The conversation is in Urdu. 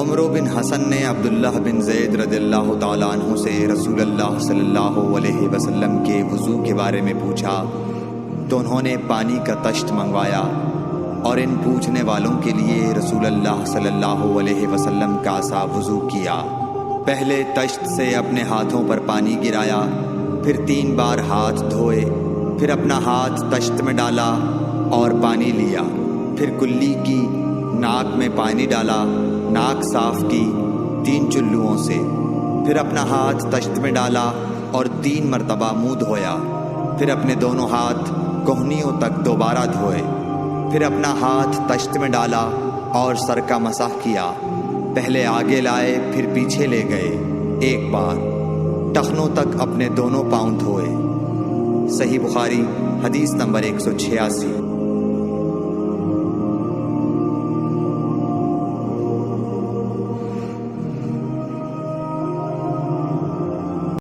عمرو بن حسن نے عبداللہ بن زید رضی اللہ تعالیٰ عنہ سے رسول اللہ صلی اللہ علیہ وسلم کے وضو کے بارے میں پوچھا تو انہوں نے پانی کا تشت منگوایا، اور ان پوچھنے والوں کے لیے رسول اللہ صلی اللہ علیہ وسلم کا سا وضو کیا۔ پہلے تشت سے اپنے ہاتھوں پر پانی گرایا، پھر 3 بار ہاتھ دھوئے، پھر اپنا ہاتھ تشت میں ڈالا اور پانی لیا، پھر کلی کی، ناک میں پانی ڈالا، ناک صاف کی 3 چلوؤں سے، پھر اپنا ہاتھ تشت میں ڈالا اور 3 مرتبہ منہ دھویا، پھر اپنے دونوں ہاتھ کوہنیوں تک دوبارہ دھوئے، پھر اپنا ہاتھ تشت میں ڈالا اور سر کا مسح کیا، پہلے آگے لائے پھر پیچھے لے گئے 1 بار، ٹخنوں تک اپنے دونوں پاؤں دھوئے۔ صحیح بخاری حدیث نمبر 186۔